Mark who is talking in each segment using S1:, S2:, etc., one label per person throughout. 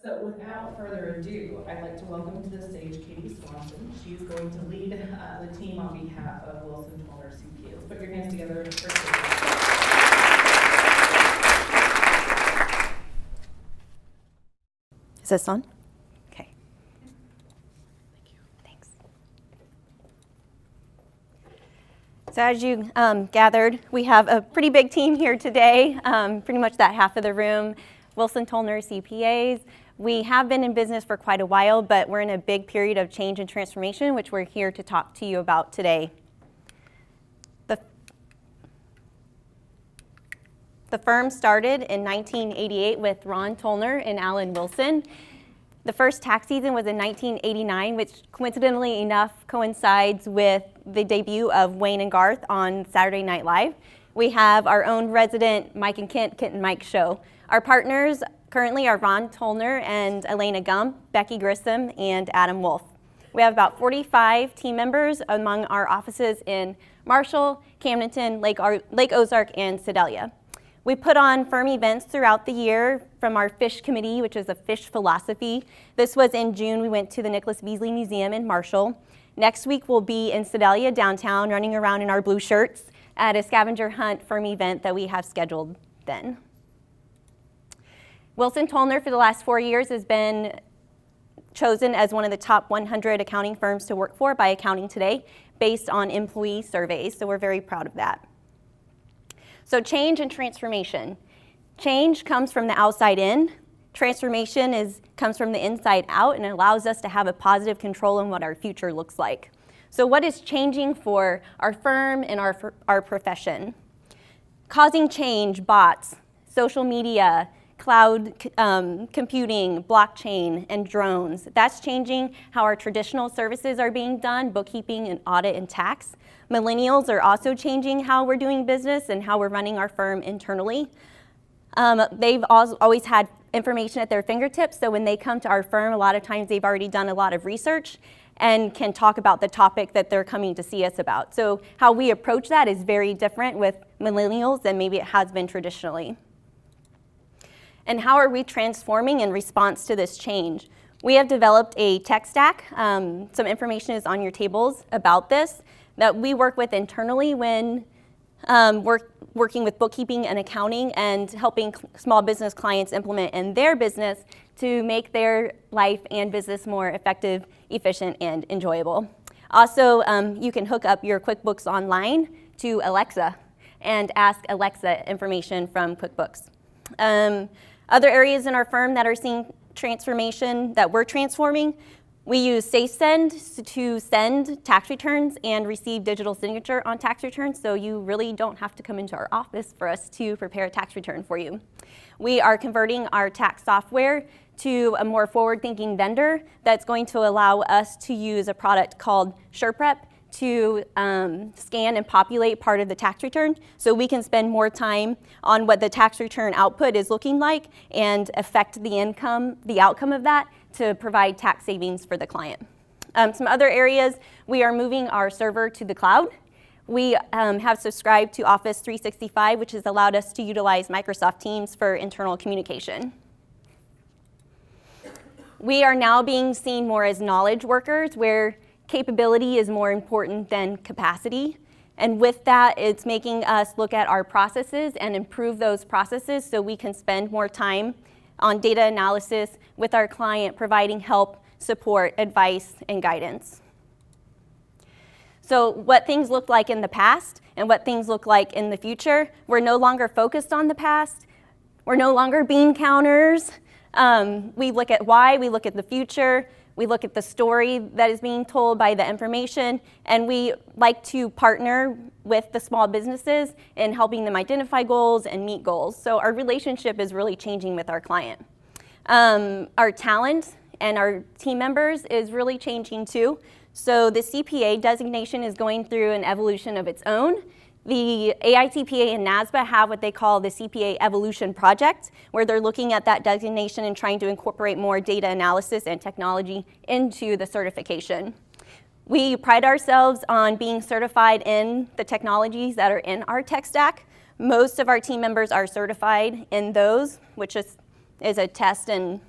S1: So without further ado, I'd like to welcome to the stage Katie Swanson. She's going to lead the team on behalf of Wilson Tollener CPA. Let's put your hands together for Katie.
S2: Is this on? Okay. Thank you. Thanks. So as you gathered, we have a pretty big team here today, pretty much that half of the room, Wilson Tollener CPAs. We have been in business for quite a while, but we're in a big period of change and transformation, which we're here to talk to you about today. The firm started in 1988 with Ron Tollener and Alan Wilson. The first tax season was in 1989, which coincidentally enough coincides with the debut of Wayne and Garth on Saturday Night Live. We have our own resident Mike and Kent and Mike show. Our partners currently are Ron Tollener and Elena Gump, Becky Grissom, and Adam Wolf. We have about 45 team members among our offices in Marshall, Camdenton, Lake Ozark, and Sedalia. We put on firm events throughout the year from our fish committee, which is a fish philosophy. This was in June. We went to the Nicholas Beasley Museum in Marshall. Next week, we'll be in Sedalia downtown, running around in our blue shirts at a scavenger hunt firm event that we have scheduled then. Wilson Tollener for the last 4 years has been chosen as one of the top 100 accounting firms to work for by Accounting Today based on employee surveys, so we're very proud of that. So change and transformation. Change comes from the outside in. Transformation comes from the inside out and allows us to have a positive control on what our future looks like. So what is changing for our firm and our profession? Causing change, bots, social media, cloud computing, blockchain, and drones. That's changing how our traditional services are being done, bookkeeping and audit and tax. Millennials are also changing how we're doing business and how we're running our firm internally. They've always had information at their fingertips, so when they come to our firm, a lot of times they've already done a lot of research and can talk about the topic that they're coming to see us about. So how we approach that is very different with millennials than maybe it has been traditionally. And how are we transforming in response to this change? We have developed a tech stack. Some information is on your tables about this that we work with internally when working with bookkeeping and accounting and helping small business clients implement in their business to make their life and business more effective, efficient, and enjoyable. Also, you can hook up your QuickBooks Online to Alexa and ask Alexa information from QuickBooks. Other areas in our firm that are seeing transformation that we're transforming, we use SafeSend to send tax returns and receive digital signature on tax returns, so you really don't have to come into our office for us to prepare a tax return for you. We are converting our tax software to a more forward-thinking vendor that's going to allow us to use a product called SurePrep to scan and populate part of the tax return so we can spend more time on what the tax return output is looking like and affect the outcome of that to provide tax savings for the client. Some other areas, we are moving our server to the cloud. We have subscribed to Office 365, which has allowed us to utilize Microsoft Teams for internal communication. We are now being seen more as knowledge workers, where capability is more important than capacity. And with that, it's making us look at our processes and improve those processes so we can spend more time on data analysis with our client, providing help, support, advice, and guidance. So what things look like in the past and what things look like in the future, we're no longer focused on the past. We're no longer bean counters. We look at why, we look at the future, we look at the story that is being told by the information, and we like to partner with the small businesses in helping them identify goals and meet goals. So our relationship is really changing with our client. Our talent and our team members is really changing too. So the CPA designation is going through an evolution of its own. The AICPA and NASBA have what they call the CPA Evolution Project, where they're looking at that designation and trying to incorporate more data analysis and technology into the certification. We pride ourselves on being certified in the technologies that are in our tech stack. Most of our team members are certified in those, which is a test and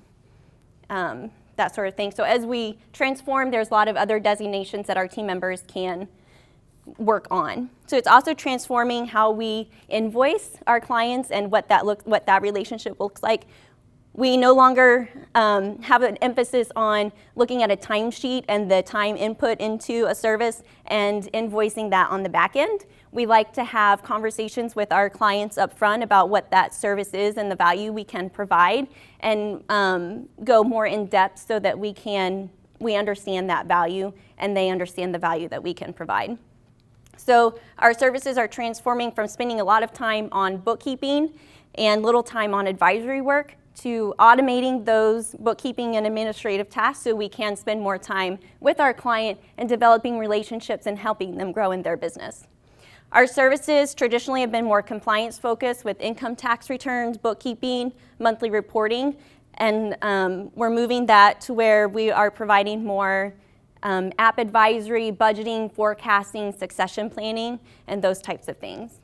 S2: that sort of thing. So as we transform, there's a lot of other designations that our team members can work on. So it's also transforming how we invoice our clients and what that relationship looks like. We no longer have an emphasis on looking at a timesheet and the time input into a service and invoicing that on the back end. We like to have conversations with our clients up front about what that service is and the value we can provide, and go more in depth so that we understand that value and they understand the value that we can provide. So our services are transforming from spending a lot of time on bookkeeping and little time on advisory work to automating those bookkeeping and administrative tasks so we can spend more time with our client and developing relationships and helping them grow in their business. Our services traditionally have been more compliance focused with income tax returns, bookkeeping, monthly reporting, and we're moving that to where we are providing more app advisory, budgeting, forecasting, succession planning, and those types of things.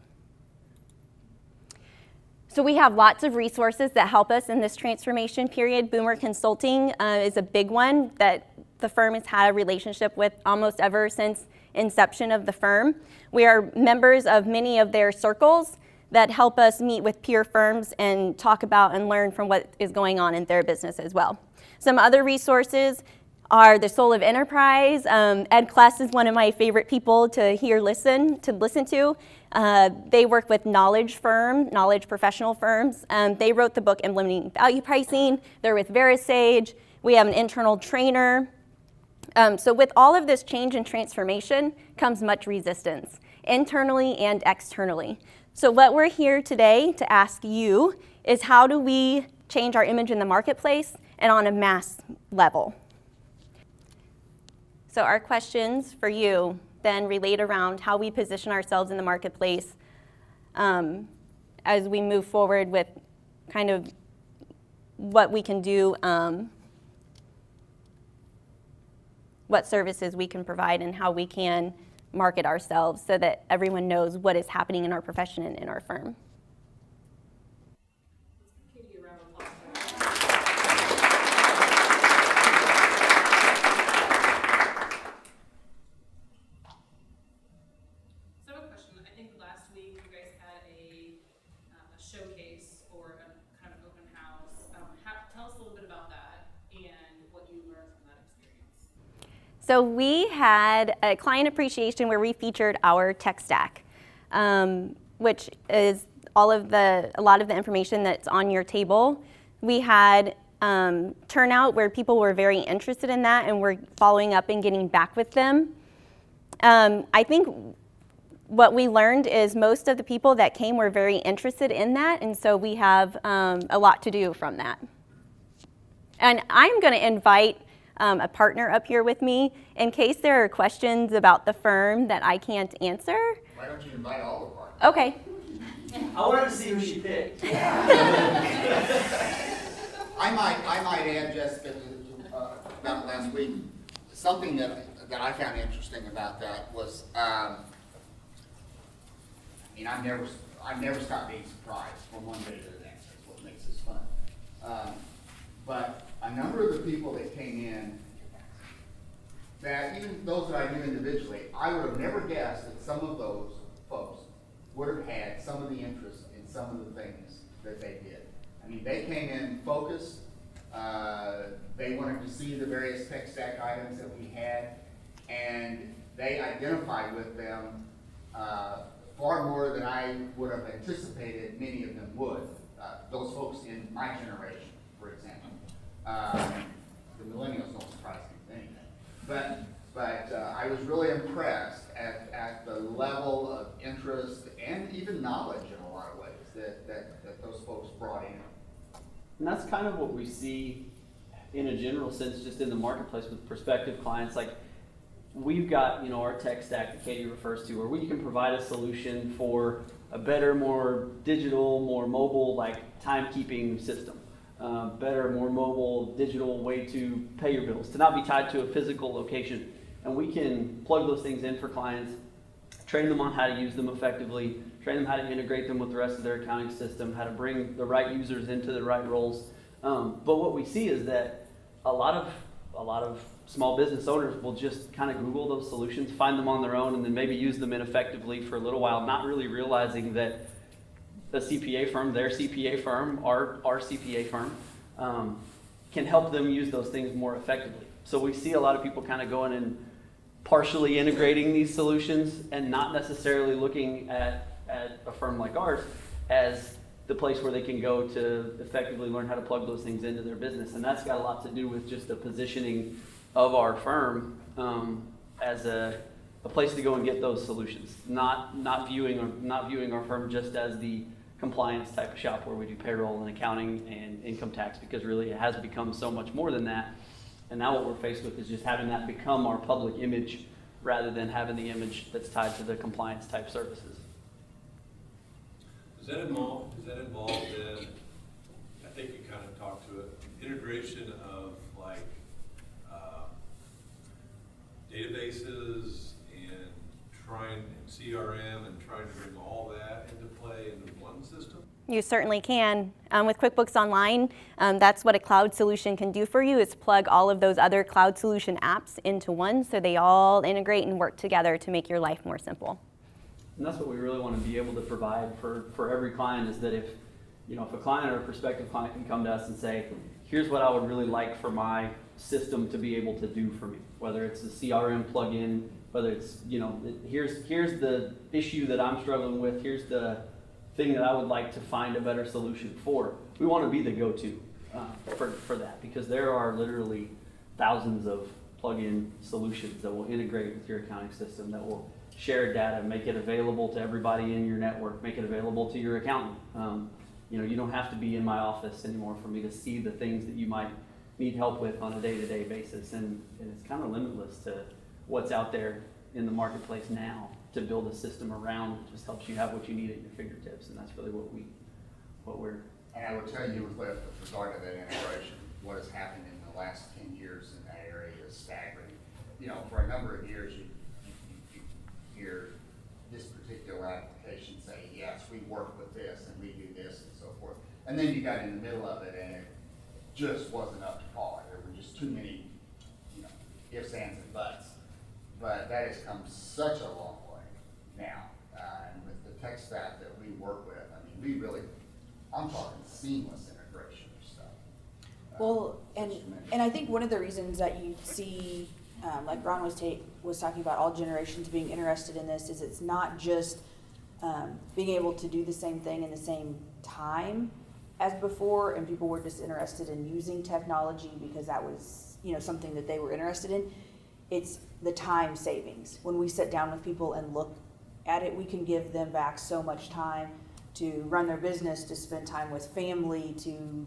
S2: So we have lots of resources that help us in this transformation period. Boomer Consulting is a big one that the firm has had a relationship with almost ever since inception of the firm. We are members of many of their circles that help us meet with peer firms and talk about and learn from what is going on in their business as well. Some other resources are the Soul of Enterprise. Ed Kless is one of my favorite people to listen to. They work with knowledge professional firms. They wrote the book Implementing Value Pricing. They're with VeriSage. We have an internal trainer. So with all of this change and transformation comes much resistance, internally and externally. So what we're here today to ask you is, how do we change our image in the marketplace and on a mass level? So our questions for you then relate around how we position ourselves in the marketplace as we move forward with kind of what we can do, what services we can provide, and how we can market ourselves so that everyone knows what is happening in our profession and in our firm.
S1: Showcase or a kind of open house. Tell us a little bit about that and what you learned from that experience.
S2: So we had a client appreciation where we featured our tech stack, which is a lot of the information that's on your table. We had turnout where people were very interested in that and we're following up and getting back with them. I think what we learned is most of the people that came were very interested in that, and so we have a lot to do from that. And I'm going to invite a partner up here with me in case there are questions about the firm that I can't answer.
S3: Why don't you invite all the partners?
S2: Okay.
S4: I wanted to see who she picked.
S3: I might add just about last week, something that I found interesting about that was, I've never stopped being surprised from one day to the next. That's what makes this fun. But a number of the people that came in, that even those that I knew individually, I would have never guessed that some of those folks would have had some of the interest in some of the things that they did. I mean, they came in focused. They wanted to see the various tech stack items that we had, and they identified with them far more than I would have anticipated many of them would. Those folks in my generation, for example. The millennials don't surprise me with anything. But I was really impressed at the level of interest and even knowledge in a lot of ways that those folks brought in.
S4: And that's kind of what we see in a general sense just in the marketplace with prospective clients. Like, we've got, our tech stack that Katie refers to, where we can provide a solution for a better, more digital, more mobile, timekeeping system. Better, more mobile, digital way to pay your bills, to not be tied to a physical location. And we can plug those things in for clients, train them on how to use them effectively, train them how to integrate them with the rest of their accounting system, how to bring the right users into the right roles. But what we see is that a lot of small business owners will just kind of Google those solutions, find them on their own, and then maybe use them ineffectively for a little while, not really realizing that the CPA firm, their CPA firm, our CPA firm, can help them use those things more effectively. So we see a lot of people kind of going and partially integrating these solutions and not necessarily looking at a firm like ours as the place where they can go to effectively learn how to plug those things into their business. And that's got a lot to do with just the positioning of our firm as a place to go and get those solutions, not viewing our firm just as the compliance type of shop where we do payroll and accounting and income tax, because really it has become so much more than that. And now what we're faced with is just having that become our public image rather than having the image that's tied to the compliance type services.
S5: Is that involved in, I think you kind of talked to it, integration of like databases and CRM and trying to bring all that into play into one system?
S2: You certainly can. With QuickBooks Online, that's what a cloud solution can do for you, is plug all of those other cloud solution apps into one so they all integrate and work together to make your life more simple.
S4: And that's what we really want to be able to provide for every client, is that if a client or a prospective client can come to us and say, here's what I would really like for my system to be able to do for me, whether it's a CRM plugin, whether it's, here's the issue that I'm struggling with, here's the thing that I would like to find a better solution for. We want to be the go-to for that, because there are literally thousands of plug-in solutions that will integrate with your accounting system, that will share data, make it available to everybody in your network, make it available to your accountant. You don't have to be in my office anymore for me to see the things that you might need help with on a day-to-day basis. And it's kind of limitless to what's out there in the marketplace now to build a system around. It just helps you have what you need at your fingertips, and that's really what we're.
S3: And I will tell you, with regard to that integration, what has happened in the last 10 years in that area is staggering. For a number of years, you hear this particular application say, yes, we work with this and we do this and so forth. And then you got in the middle of it and it just wasn't up to par. There were just too many, ifs, ands, and buts. But that has come such a long way now. And with the tech staff that we work with, I'm talking seamless integration of stuff.
S6: Well, and I think one of the reasons that you see, like Ron was talking about, all generations being interested in this, is it's not just being able to do the same thing in the same time as before, and people were just interested in using technology because that was something that they were interested in. It's the time savings. When we sit down with people and look at it, we can give them back so much time to run their business, to spend time with family, to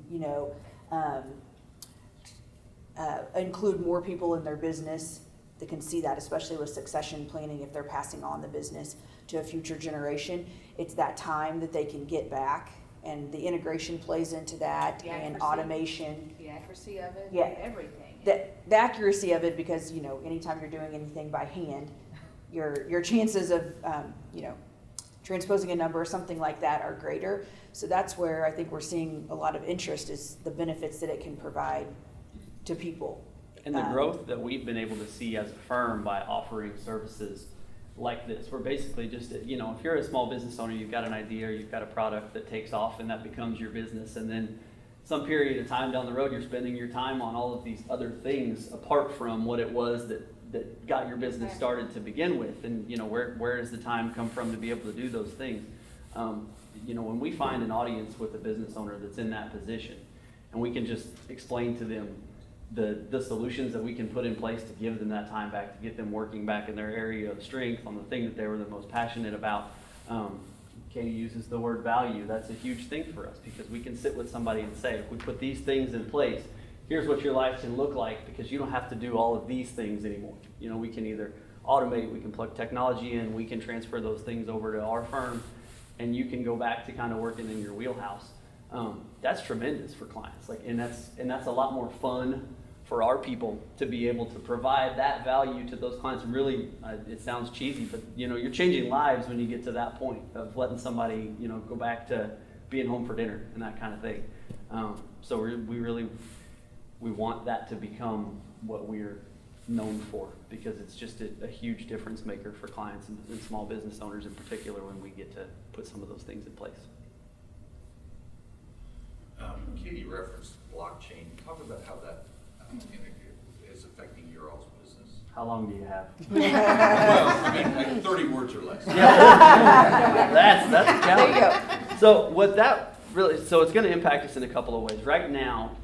S6: include more people in their business. They can see that, especially with succession planning, if they're passing on the business to a future generation. It's that time that they can get back, and the integration plays into that, and automation.
S7: The accuracy of it,
S6: Yeah.
S7: everything.
S6: The accuracy of it, because anytime you're doing anything by hand, your chances of transposing a number or something like that are greater. So that's where I think we're seeing a lot of interest, is the benefits that it can provide to people.
S4: And the growth that we've been able to see as a firm by offering services like this. We're basically just, if you're a small business owner, you've got an idea, you've got a product that takes off and that becomes your business. And then some period of time down the road, you're spending your time on all of these other things apart from what it was that got your business started to begin with. And, where does the time come from to be able to do those things? When we find an audience with a business owner that's in that position, and we can just explain to them the solutions that we can put in place to give them that time back, to get them working back in their area of strength on the thing that they were the most passionate about. Katie uses the word value. That's a huge thing for us, because we can sit with somebody and say, if we put these things in place, here's what your life can look like, because you don't have to do all of these things anymore. We can either automate, we can plug technology in, we can transfer those things over to our firm, and you can go back to kind of working in your wheelhouse. That's tremendous for clients. And that's a lot more fun for our people to be able to provide that value to those clients. Really, it sounds cheesy, but you're changing lives when you get to that point of letting somebody go back to being home for dinner and that kind of thing. So we we want that to become what we're known for, because it's just a huge difference maker for clients and small business owners in particular when we get to put some of those things in place.
S7: Katie referenced blockchain. Talk about how that is affecting your all's business.
S4: How long do you have?
S7: Well, I mean, like 30 words or less.
S4: That's a
S6: There you
S4: challenge.
S6: go.
S4: So what that really, so it's going to impact us in a couple of ways. Right now,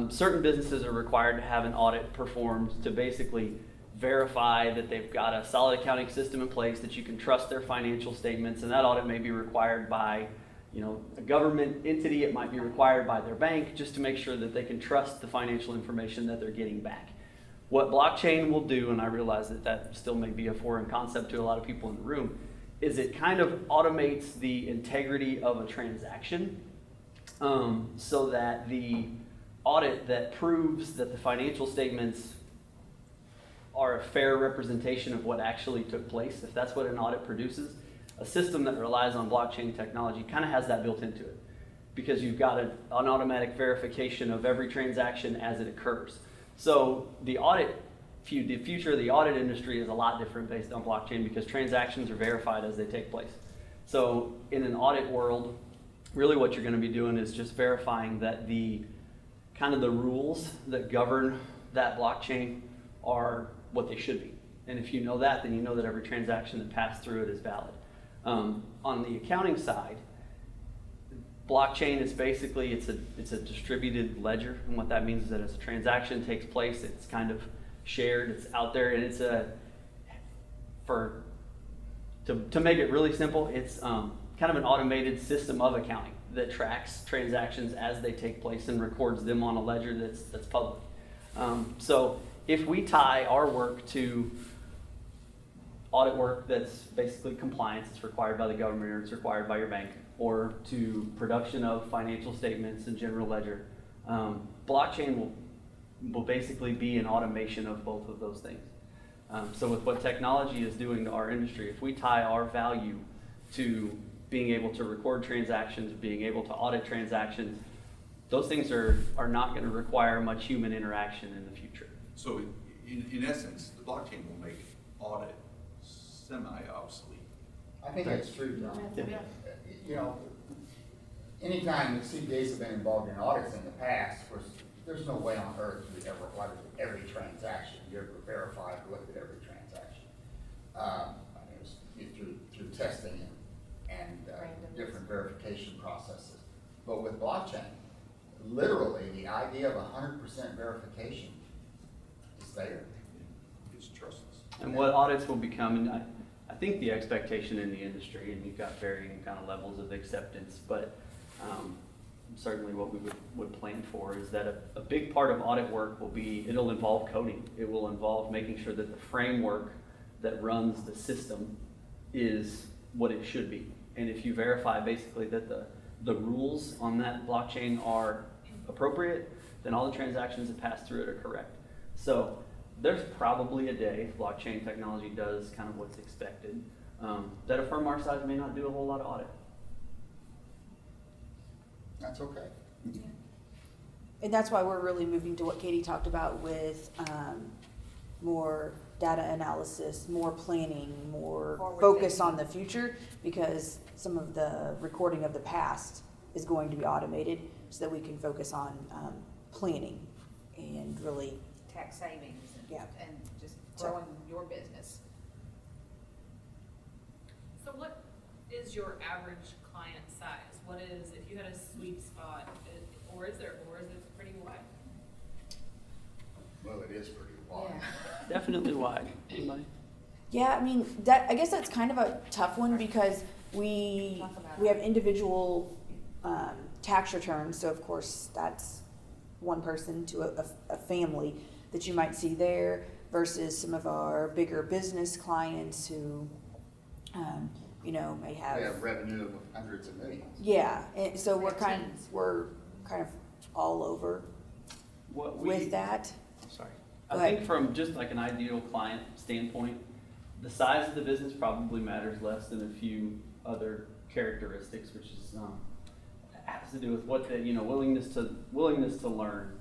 S4: certain businesses are required to have an audit performed to basically verify that they've got a solid accounting system in place, that you can trust their financial statements, and that audit may be required by, you know, a government entity. It might be required by their bank, just to make sure that they can trust the financial information that they're getting back. What blockchain will do, and I realize that that still may be a foreign concept to a lot of people in the room, is it kind of automates the integrity of a transaction, so that the audit that proves that the financial statements are a fair representation of what actually took place, if that's what an audit produces, a system that relies on blockchain technology kind of has that built into it, because you've got an automatic verification of every transaction as it occurs. So the future of the audit industry is a lot different based on blockchain, because transactions are verified as they take place. So in an audit world, really what you're going to be doing is just verifying that the kind of the rules that govern that blockchain are what they should be. And if you know that, then you know that every transaction that passed through it is valid. On the accounting side, blockchain is basically, it's a distributed ledger, and what that means is that as a transaction takes place, it's kind of shared, it's out there, and it's to make it really simple, it's kind of an automated system of accounting that tracks transactions as they take place and records them on a ledger that's public. So if we tie our work to audit work that's basically compliance, it's required by the government or it's required by your bank, or to production of financial statements and general ledger, blockchain will basically be an automation of both of those things. So with what technology is doing to our industry, if we tie our value to being able to record transactions, being able to audit transactions, those things are not going to require much human interaction in the future.
S7: So in essence, the blockchain will make audit semi-obsolete.
S3: I think that's true, John.
S4: Yeah.
S3: You know, anytime the CPAs have been involved in audits in the past, of course, there's no way on earth you ever audited every transaction. You ever verified, looked at every transaction. I mean, it was through testing and different verification processes. But with blockchain, literally the idea of 100% verification is there.
S7: It's trustless.
S4: And what audits will become, and I think the expectation in the industry, and you've got varying kind of levels of acceptance, but certainly what we would plan for is that a big part of audit work will be, it'll involve coding. It will involve making sure that the framework that runs the system is what it should be. And if you verify basically that the rules on that blockchain are appropriate, then all the transactions that pass through it are correct. So there's probably a day, if blockchain technology does kind of what's expected, that a firm our size may not do a whole lot of audit.
S3: That's okay.
S6: And that's why we're really moving to what Katie talked about with more data analysis, more planning, more focus on the future, because some of the recording of the past is going to be automated so that we can focus on planning and really.
S8: Tax savings and just growing your business.
S9: So what is your average client size? What is, if you had a sweet spot, or is it pretty wide?
S3: Well, it is pretty wide.
S4: Definitely wide. Anybody?
S6: Yeah, I mean, I guess that's kind of a tough one, because we have individual tax returns, so of course that's one person to a family that you might see there, versus some of our bigger business clients who, may have.
S3: We have revenue of hundreds of millions.
S6: Yeah, and so we're kind of all over with that.
S4: Sorry.
S6: Go
S4: I
S6: ahead.
S4: think from just like an ideal client standpoint, the size of the business probably matters less than a few other characteristics, which is has to do with what the willingness to learn.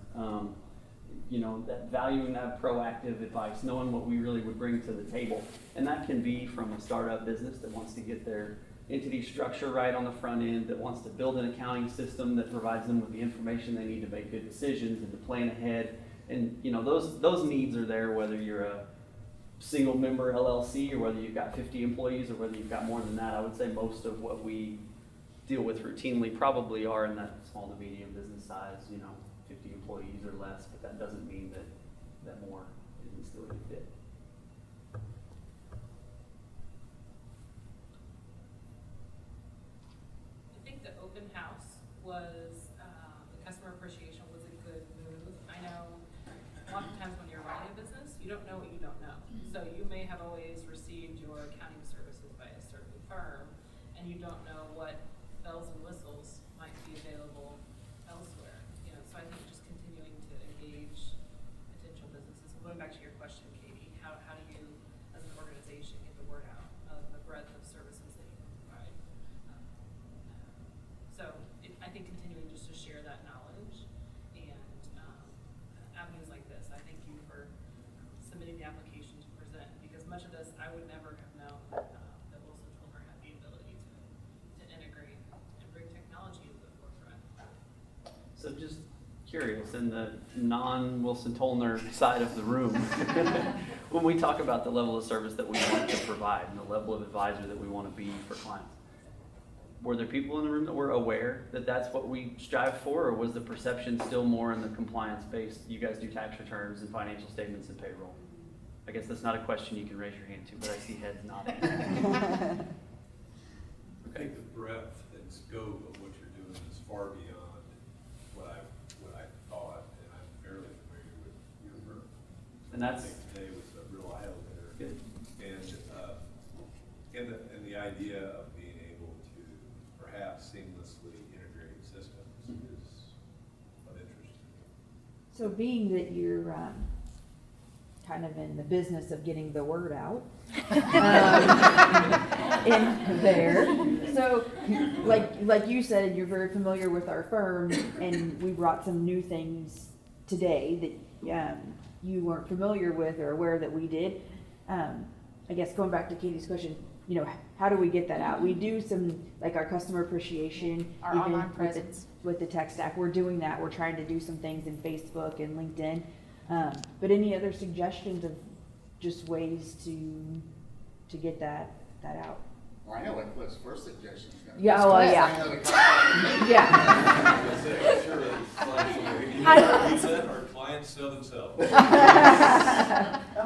S4: you know, that valuing that proactive advice, knowing what we really would bring to the table. And that can be from a startup business that wants to get their entity structure right on the front end, that wants to build an accounting system that provides them with the information they need to make good decisions and to plan ahead. And, you know, those needs are there, whether you're a single member LLC or whether you've got 50 employees or whether you've got more than that. I would say most of what we deal with routinely probably are in that small to medium business size, you know, 50 employees or less, but that doesn't mean that more isn't still a fit.
S9: I think the open house was, the customer appreciation was a good move. I know a lot of times when you're running a business, you don't know what you don't know. So you may have always received your accounting services by a certain firm, and you don't know what bells and whistles might be available elsewhere. You know, so I think just continuing to engage potential businesses. Going back to your question, Katie, how do you, as an organization, get the word out of the breadth of services that you can provide? I think continuing just to share that knowledge and avenues like this. I thank you for submitting the application to present, because much of this I would never have known that Wilson Tollener had the ability to integrate and bring technology to the forefront.
S4: So just curious, in the non-Wilson Tollener side of the room, when we talk about the level of service that we want to provide and the level of advisor that we want to be for clients, were there people in the room that were aware that that's what we strive for, or was the perception still more in the compliance-based, you guys do tax returns and financial statements and payroll? I guess that's not a question you can raise your hand to, but I see heads nodding.
S5: I think the breadth and scope of what you're doing is far beyond what I thought, and I'm fairly familiar with your firm.
S4: And that's
S5: I think today was a real eye opener.
S4: good.
S5: And the idea of being able to perhaps seamlessly integrate systems is of interest to me.
S6: So being that you're kind of in the business of getting the word out in there, so like you said, you're very familiar with our firm, and we brought some new things today that you weren't familiar with or aware that we did. I guess going back to Katie's question, you know, how do we get that out? We do some, like our customer appreciation.
S8: Our
S6: even
S8: online
S6: with
S8: presence.
S6: with the tech stack, we're doing that. We're trying to do some things in Facebook and LinkedIn. But any other suggestions of just ways to get that out?
S3: Well, I know what Cliff's first suggestion is going to be.
S6: Yeah, well, yeah.
S3: I know the company.
S6: Yeah.
S5: Our clients sell themselves.
S4: And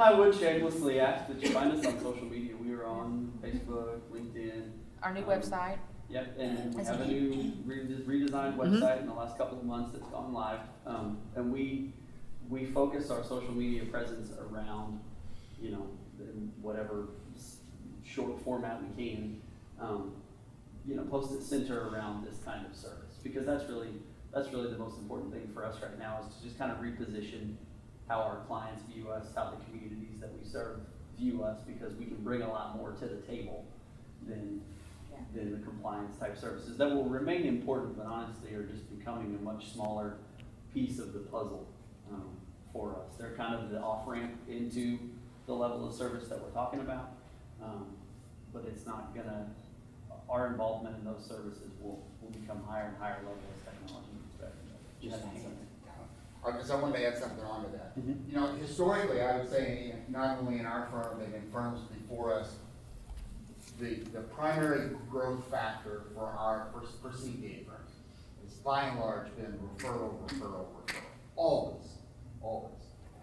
S4: I would shamelessly ask that you find us on social media. We are on Facebook, LinkedIn.
S8: Our new website.
S4: Yep, and we
S8: Is
S4: have a
S8: it-
S4: new redesigned website in the last couple of months that's gone live. And we focus our social media presence around, you know, in whatever short format we can, you know, post it center around this kind of service, because that's really the most important thing for us right now, is to just kind of reposition how our clients view us, how the communities that we serve view us, because we can bring a lot more to the table than the compliance type services that will remain important, but honestly are just becoming a much smaller piece of the puzzle for us. They're kind of the off-ramp into the level of service that we're talking about, but it's not gonna, our involvement in those services will become higher and higher level as technology gets better.
S3: Because I wanted to add something onto that.
S4: Mhm.
S3: You know, historically, I would say, not only in our firm, but in firms before us, the primary growth factor for CPA firms is by and large been referral. Always.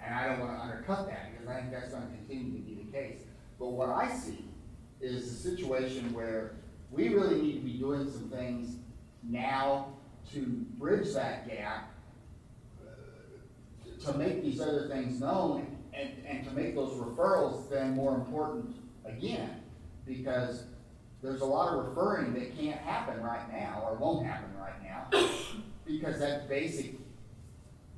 S3: And I don't want to undercut that, because I think that's going to continue to be the case. But what I see is a situation where we really need to be doing some things now to bridge that gap, to make these other things known, and to make those referrals then more important again, because there's a lot of referring that can't happen right now, or won't happen right now, because that basic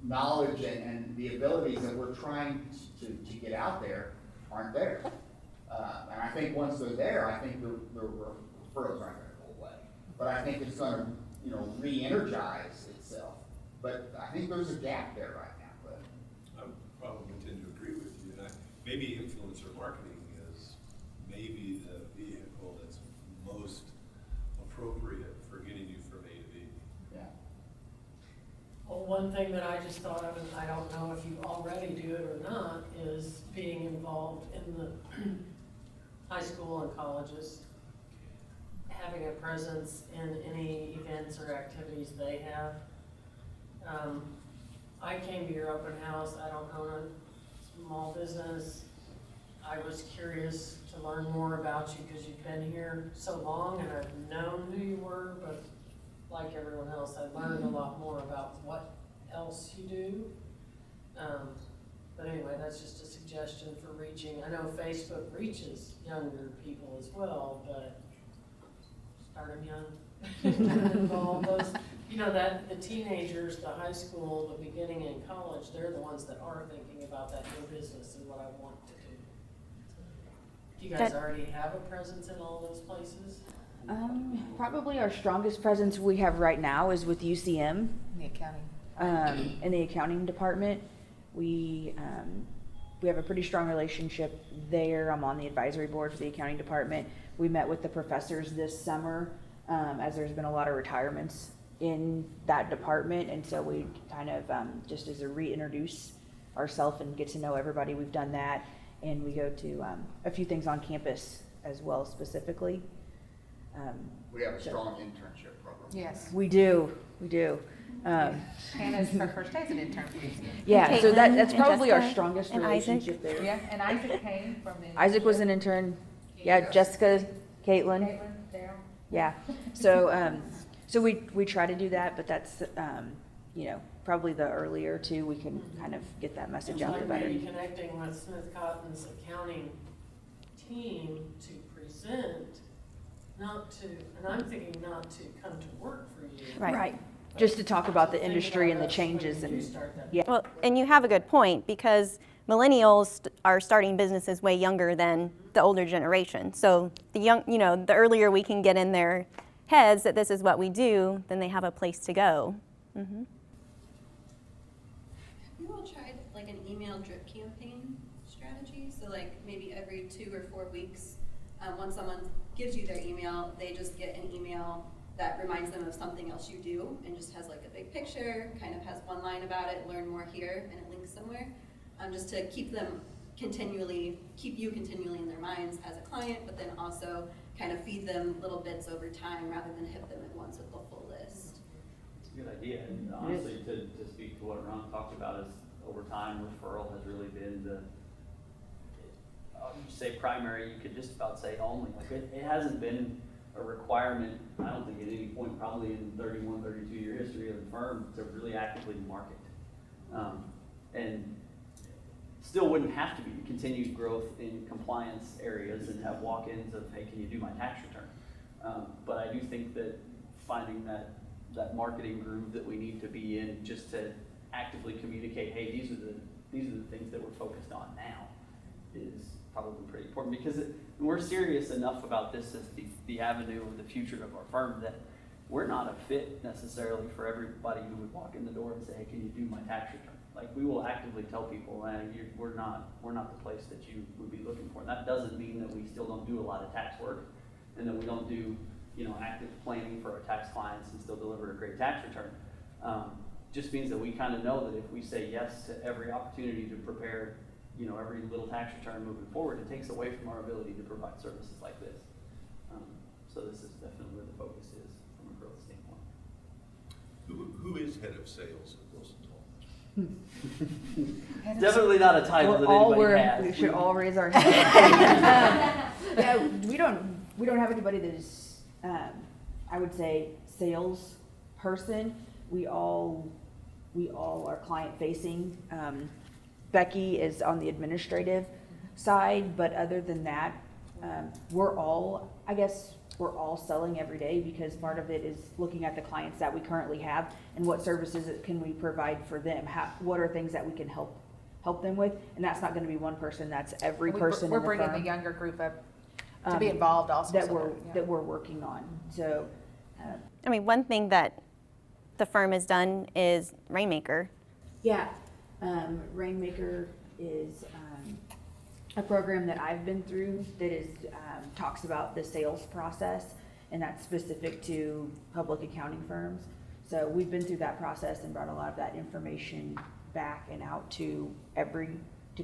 S3: knowledge and the abilities that we're trying to get out there aren't there. And I think once they're there, I think the referrals aren't gonna go away. But I think it's gonna, you know, re-energize itself. But I think there's a gap there right now, but.
S5: maybe influencer marketing is maybe the vehicle that's most appropriate for getting you from A to B.
S3: Yeah.
S10: Well, one thing that I just thought of, and I don't know if you already do it or not, is being involved in the high school and colleges, having a presence in any events or activities they have. I came to your open house, I don't own a small business. I was curious to learn more about you because you've been here so long and I've known who you were, but like everyone else, I learned a lot more about what else you do. But anyway, that's just a suggestion for reaching. I know Facebook reaches younger people as well, but start them young. Get involved. Those, you know, that the teenagers, the high school, the beginning and college, they're the ones that are thinking about that new business and what I want to do. Do you guys already have a presence in all those places?
S6: Probably our strongest presence we have right now is with UCM,
S8: The accounting.
S6: in the accounting department. We have a pretty strong relationship there. I'm on the advisory board for the accounting department. We met with the professors this summer, as there's been a lot of retirements in that department, and so we kind of just as a reintroduce ourselves and get to know everybody. We've done that, and we go to a few things on campus as well, specifically.
S3: We have a strong internship program.
S8: Yes.
S6: We do.
S8: Hannah's her first day as an intern for UCM.
S6: Yeah, so
S2: Caitlin
S6: that's
S2: and
S6: probably our
S2: Jessica
S6: strongest
S2: and Isaac.
S6: relationship there.
S8: Yeah, and Isaac came from the.
S6: Isaac was an intern. Yeah, Jessica, Caitlin.
S8: Caitlin, Daryl.
S6: Yeah. So, so we try to do that, but that's, probably the earlier too, we can kind of get that message out there
S10: And
S6: better.
S10: maybe connecting with Smith Cotton's accounting team to present, not to, and I'm thinking not to come to work for you.
S2: Right.
S6: Just to talk about the
S10: Think
S6: industry and the
S10: us
S6: changes
S10: when you
S6: and,
S10: start that.
S6: yeah.
S2: Well, and you have a good point, because millennials are starting businesses way younger than the older generation. So the young, the earlier we can get in their heads that this is what we do, then they have a place to go. Mm-hmm.
S11: Have you all tried like an email drip campaign strategy? So like maybe every 2 or 4 weeks, when someone gives you their email, they just get an email that reminds them of something else you do and just has like a big picture, kind of has one line about it, learn more here, and it links somewhere. Just to keep you continually in their minds as a client, but then also kind of feed them little bits over time rather than hit them at once with the full list.
S4: It's a good idea, and honestly, to speak to what Ron talked about, is over time, referral has really been the, you say primary, you could just about say only. Like it hasn't been a requirement, I don't think at any point probably in 31, 32-year history of the firm to really actively market. And still wouldn't have to be continued growth in compliance areas and have walk-ins of, hey, can you do my tax return? But I do think that finding that marketing groove that we need to be in, just to actively communicate, hey, these are the things that we're focused on now, is probably pretty important, because we're serious enough about this as the avenue or the future of our firm that we're not a fit necessarily for everybody who would walk in the door and say, hey, can you do my tax return? Like, we will actively tell people, we're not the place that you would be looking for. And that doesn't mean that we still don't do a lot of tax work and that we don't do, active planning for our tax clients and still deliver a great tax return. Just means that we kind of know that if we say yes to every opportunity to prepare, every little tax return moving forward, it takes away from our ability to provide services like this. So this is definitely where the focus is from a growth standpoint.
S7: Who is head of sales at Wilson Tollener?
S4: Definitely not a title that anybody has.
S6: We should all raise our hands. Yeah, we don't have anybody that is, I would say, sales person. We all are client facing. Becky is on the administrative side, but other than that, we're all selling every day, because part of it is looking at the clients that we currently have and what services can we provide for them. What are things that we can help them with, and that's not going to be one person. That's every person
S8: We're
S6: in the
S8: bringing
S6: firm,
S8: the younger group up to be involved also.
S6: that
S8: so
S6: that we're working on. So,
S2: One thing that the firm has done is Rainmaker.
S6: yeah, Rainmaker is a program that I've been through that is, talks about the sales process, and that's specific to public accounting firms. So we've been through that process and brought a lot of that information back and out to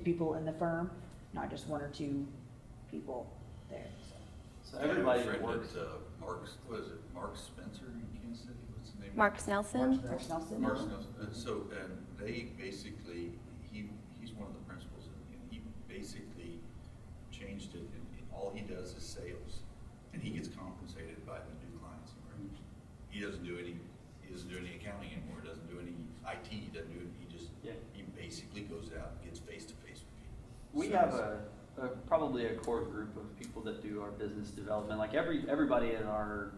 S6: people in the firm, not just one or two people there, so.
S4: So everybody
S7: I have a
S4: that
S7: friend
S4: works.
S7: at, what is it, Mark Spencer in Kansas City, what's the name?
S2: Mark Snelson?
S6: Mark Nelson?
S7: Mark Nelson, so, and they basically, he's one of the principals, and he basically changed it, and all he does is sales, and he gets compensated by the new clients. He doesn't do any accounting anymore, doesn't do any IT, doesn't do it, he basically goes out and gets face-to-face with people.
S4: We
S7: So
S4: have probably a core group of people that do our business development. Like everybody in our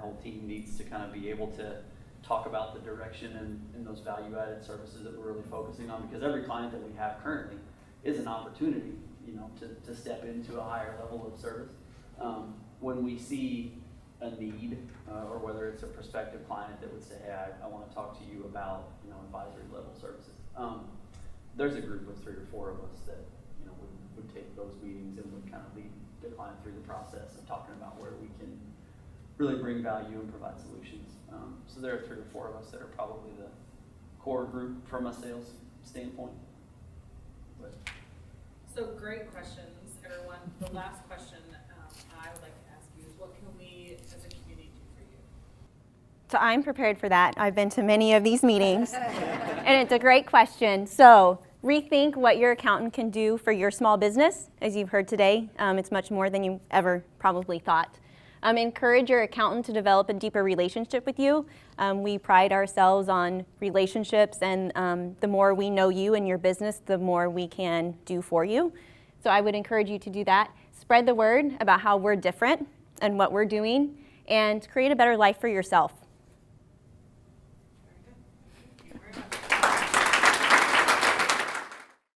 S4: whole team needs to kind of be able to talk about the direction and those value-added services that we're really focusing on, because every client that we have currently is an opportunity, to step into a higher level of service. When we see a need, or whether it's a prospective client that would say, hey, I want to talk to you about, advisory level services. There's a group of 3 or 4 of us that, would take those meetings and would kind of lead the client through the process of talking about where we can really bring value and provide solutions. So there are 3 or 4 of us that are probably the core group from a sales standpoint. But
S9: So great questions, everyone. The last question I would like to ask you is, what can we as a community do for you?
S2: So I'm prepared for that. I've been to many of these meetings, and it's a great question. So rethink what your accountant can do for your small business. As you've heard today, it's much more than you ever probably thought. Encourage your accountant to develop a deeper relationship with you. We pride ourselves on relationships, and the more we know you and your business, the more we can do for you. So I would encourage you to do that. Spread the word about how we're different and what we're doing, and create a better life for yourself.